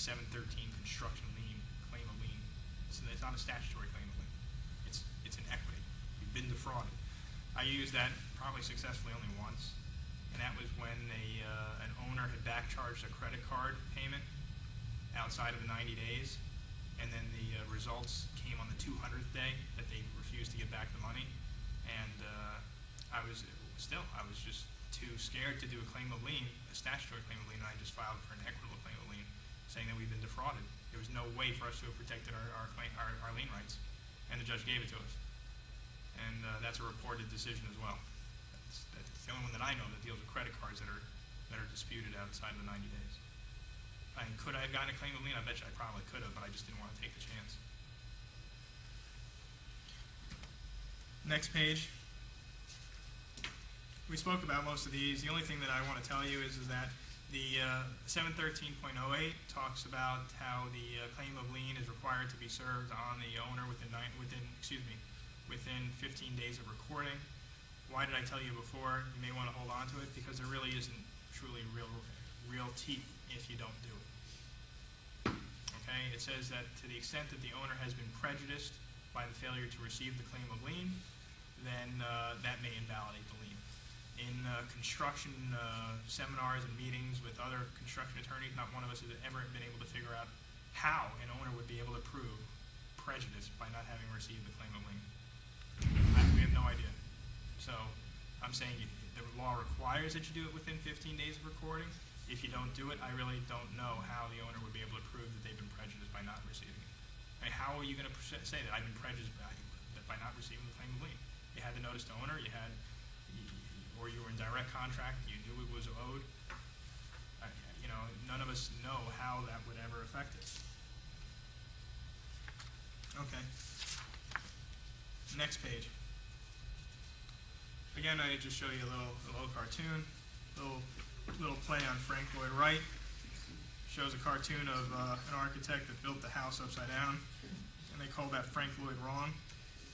713 construction lien, claim of lien. It's not a statutory claim of lien. It's an equity. You've been defrauded. I used that probably successfully only once, and that was when an owner had backcharged a credit card payment outside of the 90 days, and then the results came on the 200th day that they refused to give back the money, and I was just too scared to do a claim of lien, a statutory claim of lien, and I just filed for an equitable claim of lien, saying that we've been defrauded. There was no way for us to have protected our lien rights, and the judge gave it to us. And that's a reported decision as well. That's the only one that I know that deals with credit cards that are disputed outside of the 90 days. Could I have gotten a claim of lien? I bet you I probably could have, but I just didn't want to take the chance. Next page. We spoke about most of these. The only thing that I want to tell you is that the 713.08 talks about how the claim of lien is required to be served on the owner within 15 days of recording. Why did I tell you before? You may want to hold on to it because there really isn't truly real teeth if you don't do it. Okay? It says that to the extent that the owner has been prejudiced by the failure to receive the claim of lien, then that may invalidate the lien. In construction seminars and meetings with other construction attorneys, not one of us has ever been able to figure out how an owner would be able to prove prejudice by not having received the claim of lien. We have no idea. So I'm saying the law requires that you do it within 15 days of recording. If you don't do it, I really don't know how the owner would be able to prove that they've been prejudiced by not receiving it. I mean, how are you going to say that I've been prejudiced by not receiving the claim of lien? You had the notice to owner, or you were in direct contract, you knew it was owed. None of us know how that would ever affect it. Okay. Next page. Again, I just show you a little cartoon, little play on Frank Lloyd Wright. Shows a cartoon of an architect that built the house upside down, and they call that Frank Lloyd wrong.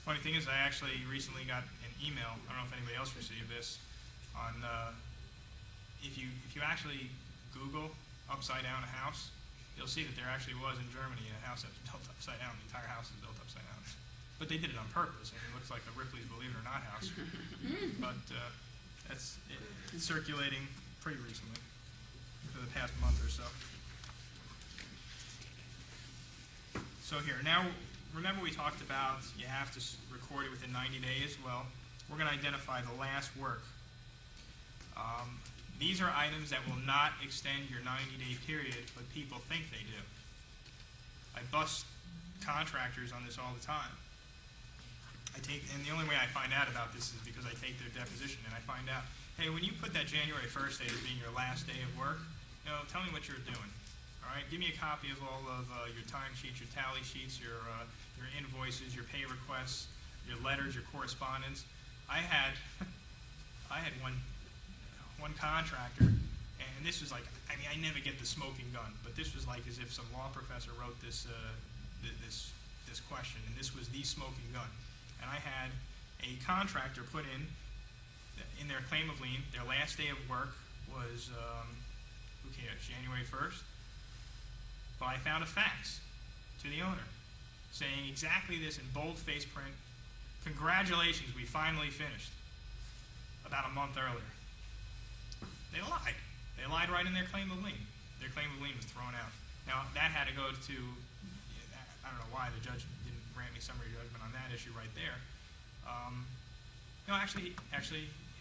Funny thing is, I actually recently got an email. I don't know if anybody else received this. On if you actually Google upside down a house, you'll see that there actually was in Germany a house that was built upside down. The entire house is built upside down. But they did it on purpose. I mean, it looks like a Ripley's Believe It or Not house. But it's circulating pretty recently, for the past month or so. So here, now remember we talked about you have to record it within 90 days? Well, we're going to identify the last work. These are items that will not extend your 90-day period, but people think they do. I bust contractors on this all the time. And the only way I find out about this is because I take their deposition and I find out, hey, when you put that January 1st date as being your last day of work, tell me what you're doing. All right, give me a copy of all of your time sheets, your tally sheets, your invoices, your pay requests, your letters, your correspondence. I had one contractor, and this was like, I mean, I never get the smoking gun, but this was like as if some law professor wrote this question, and this was the smoking gun. And I had a contractor put in their claim of lien, their last day of work was, who cares, January 1st? But I found a fax to the owner saying exactly this in bold-face print. Congratulations, we finally finished. About a month earlier. They lied. They lied right in their claim of lien. Their claim of lien was thrown out. Now, that had to go to, I don't know why the judge didn't grant me summary judgment on that issue right there. No, actually,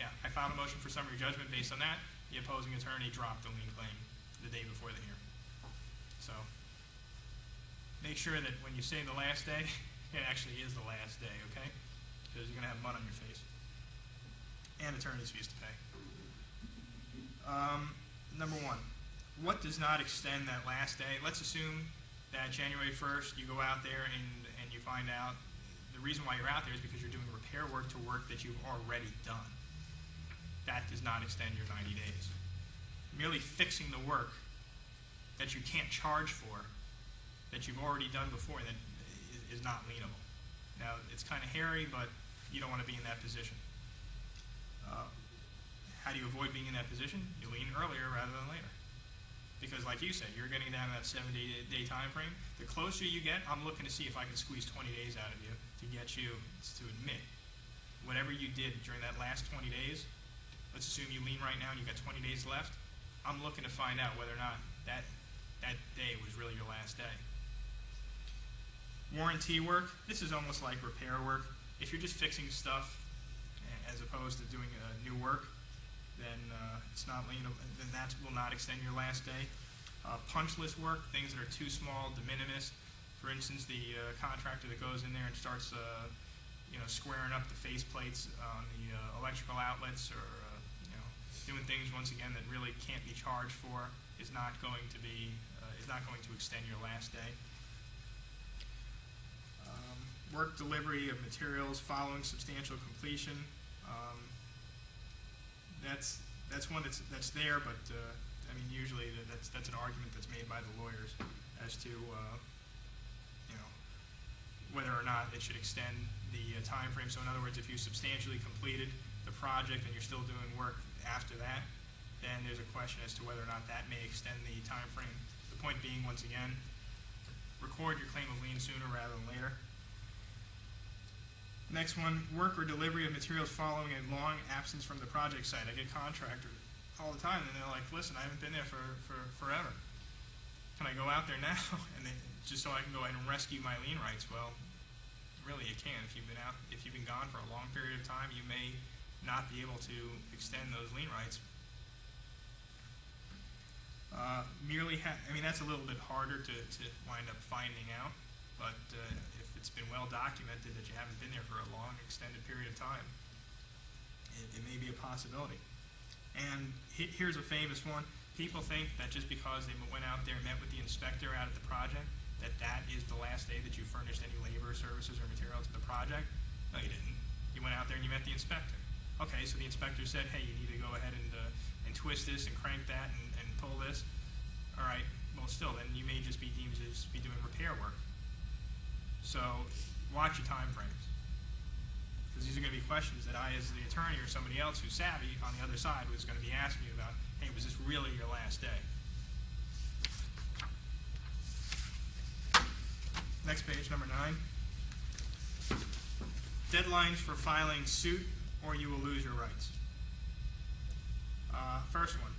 yeah, I filed a motion for summary judgment based on that. The opposing attorney dropped the lien claim the day before the hearing. So, make sure that when you say the last day, it actually is the last day, okay? Because you're going to have mud on your face. And attorney's fees to pay. Number one, what does not extend that last day? Let's assume that January 1st you go out there and you find out the reason why you're out there is because you're doing repair work to work that you've already done. That does not extend your 90 days. Merely fixing the work that you can't charge for, that you've already done before, that is not lienable. Now, it's kind of hairy, but you don't want to be in that position. How do you avoid being in that position? You lien earlier rather than later. Because like you said, you're getting down to that 7-day time frame. The closer you get, I'm looking to see if I can squeeze 20 days out of you to get you to admit whatever you did during that last 20 days. Let's assume you lien right now and you got 20 days left. I'm looking to find out whether or not that day was really your last day. Warranty work, this is almost like repair work. If you're just fixing stuff as opposed to doing new work, then it's not lien, then that will not extend your last day. Punch list work, things that are too small, de minimis. For instance, the contractor that goes in there and starts squaring up the faceplates on the electrical outlets, or doing things once again that really can't be charged for, is not going to extend your last day. Work delivery of materials following substantial completion. That's one that's there, but usually that's an argument that's made by the lawyers as to whether or not it should extend the time frame. So in other words, if you substantially completed the project and you're still doing work after that, then there's a question as to whether or not that may extend the time frame. The point being, once again, record your claim of lien sooner rather than later. Next one, work or delivery of materials following a long absence from the project site. I get contractors all the time, and they're like, listen, I haven't been there for forever. Can I go out there now? And just so I can go ahead and rescue my lien rights? Well, really you can. If you've been gone for a long period of time, you may not be able to extend those lien rights. That's a little bit harder to wind up finding out, but if it's been well documented that you haven't been there for a long extended period of time, it may be a possibility. And here's a famous one. People think that just because they went out there and met with the inspector out at the project, that is the last day that you furnished any labor, services, or material to the project. No, you didn't. You went out there and you met the inspector. Okay, so the inspector said, hey, you need to go ahead and twist this and crank that and pull this. All right, well, still, then you may just be deemed to just be doing repair work. So watch your time frames, because these are going to be questions that I, as the attorney or somebody else who's savvy on the other side, was going to be asking you about. Hey, was this really your last day? Next page, number 9. Deadlines for filing suit, or you will lose your rights. First one.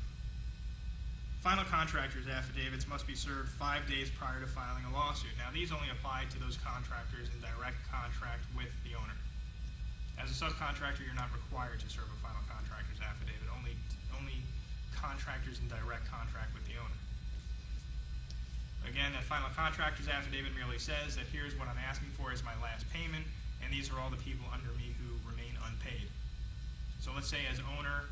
Final contractors' affidavits must be served 5 days prior to filing a lawsuit. Now, these only apply to those contractors in direct contract with the owner. As a subcontractor, you're not required to serve a final contractor's affidavit. Only contractors in direct contract with the owner. Again, that final contractor's affidavit merely says that here's what I'm asking for as my last payment, and these are all the people under me who remain unpaid. So let's say as owner,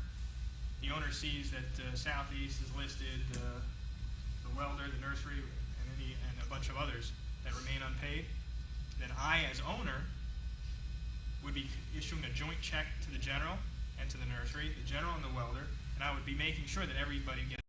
the owner sees that Southeast is listed, the welder, the nursery, and a bunch of others that remain unpaid. Then I, as owner, would be issuing a joint check to the general and to the nursery, the general and the welder, and I would be making sure that everybody gets